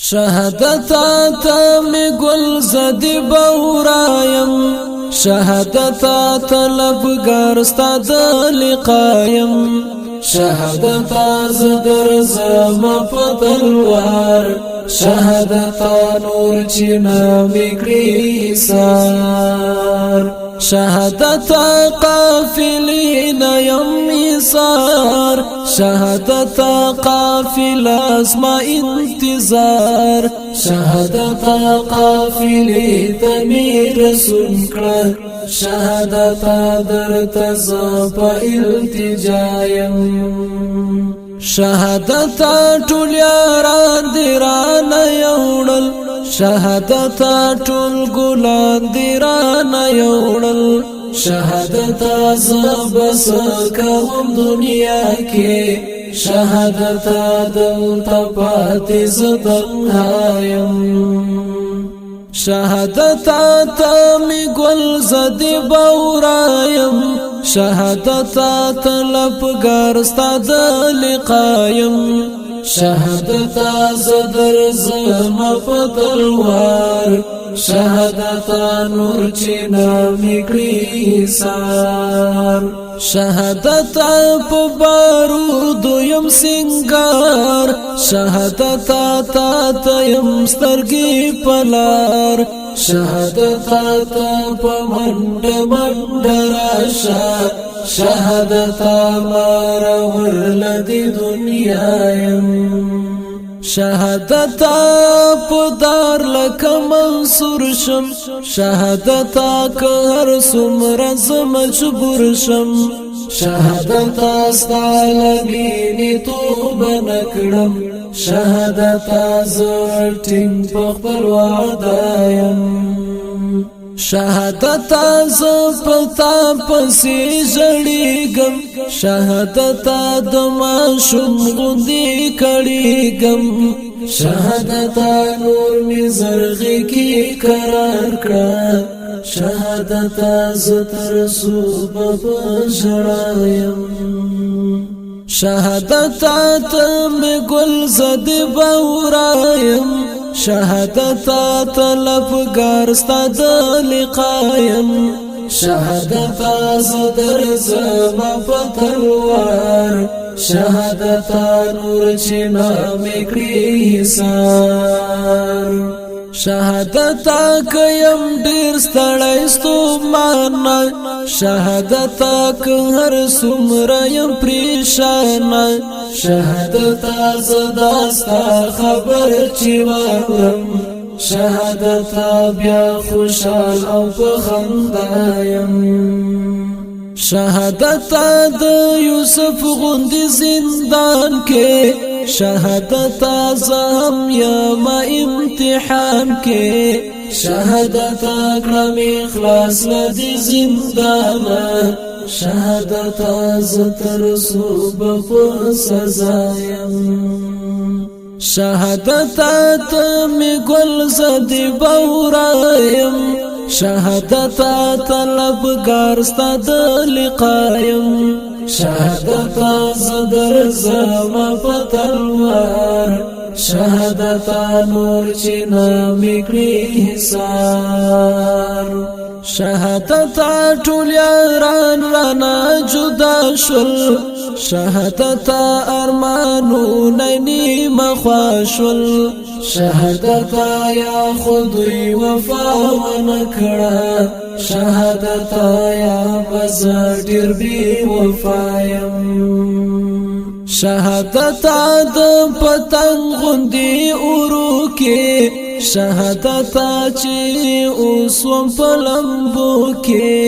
شهادت تا می گل زدی بورایم شهادت طلبگار ستا د لقایم شهادت زدر زما په تلوار شهادت نور چینا میکړي سار شهادت قافلین یم ایثار شهادت قافل اسما انتظار شهادت قافلی تمیر سنکړه شهادت درته ز په التجایم شهادت ټول یاران دیران یوړل شهادت ټول ګلان دیران یوړل شهادت زبس کوم دنیا کې شهادت دلته پاتې زدنهایم شهادت تا می گل زدی بورایم شهادت طلبگار ستا د لقایم شهادت زدر زما په تلوار شهادت نور چینا میکړي سار شهادت په بارود یم سنگار شهادت تا یم سترګي پلار شهادت په منډ منډ راشه شهادت مار ورلدی دنیا یم شهادت په دار لکه منصور شم شهادت که هر څومره زه مجبور شم شهادت ستا لګینې توبه نه کړم شهادت زه ټینګ په خپل وعده یم شهادت زه پتا پسې ژړېږم شهادت د ماشوم غوندې کړېږم شهادت نور مې زرغې کې قرار کړه شهادت زه تر صبح په ژړایم شهادت ته مې ګل زدی بورایم شهادت طلبگار ستا د لقایم شهادت زدر زما په تلوار شهادت نور چینا میکړي سار شهادت کیم ډیر ستړی ستومان شهادت که هر څومره یم پریشان شهادت زداستا خبر چی واورم شهادت بیا خوشحال او په خندا یم شهادت د یوسف غوندې زندان کې شهادت زهم یم امتحان کې شهادت کړم اخلاص لدی زندان شهادت زتر صبح په سزا یم شهادت می گل زدی بورایم شهادت طلبگار ستا د لقایم شهادت زدر زما په تلوار شهادت نور چینا میکړي حصار شهادت ټول یاران رانا جدا شول شهادت ارمانو نینی مخواشل شهادت یا خودی وفا ونکړه شهادت یا بزر ډیر بی وفایم شهادت د پتنګ غوندې اورو کې شهادت چې اوسوم په لمبو کې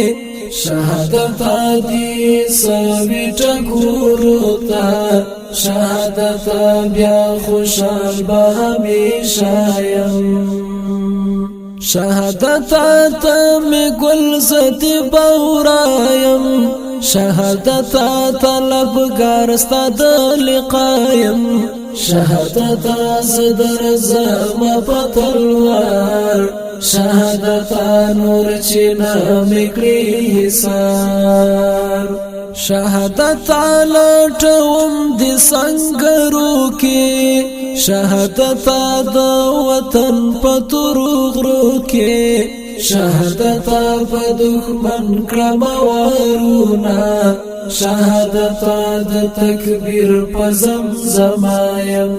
شهادت دی سوي ټکورو ته شهادت بیا خوشحال به همیشه یم شهادت ته می ګل زدی بورایم شهادت طلبگار ستا د لقایم شهادت زدر زما په تلوار شهادت نور چینا میکړي حصار شهادت لټوم د سنگرو کې شهادت د وطن پتروغ روکے شهادتا په دښمن کړم ورونا شهادتا د تکبیر په زمزمایم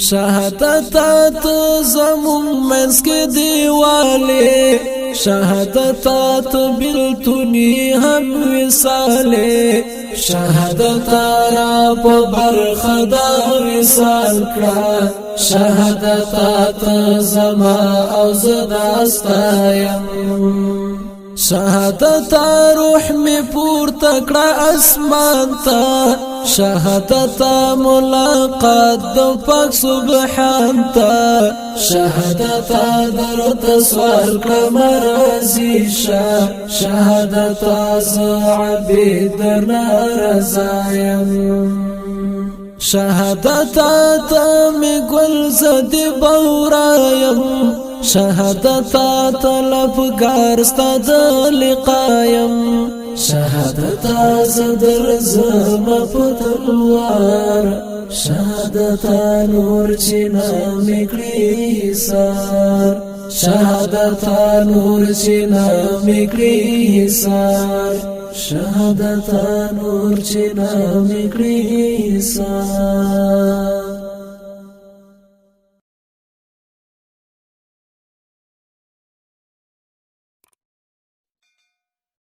شهادتا ته زمون منځ کې دیواله شهادتا ته بلتونی هم وصاله شهادتا را په برخه دا وصال کړه شهادتا ته زما او زدا ستایم شهادتا روح می پورته کړه اسمان ته شهادتا ملاقات د پاک سبحان ته شهادتا درته سوال کړه مرضی شهادتا عبید نارضایم شهادتا ته می ګل زدی بورایم شهادتا طلبگار ستا د لقایم شهادتا زدر زما په تلوار شهادتا نور چې نامې کړي سار شهادتا نور چې نامې کړي سار شهادتا نور چې نامې کړي سار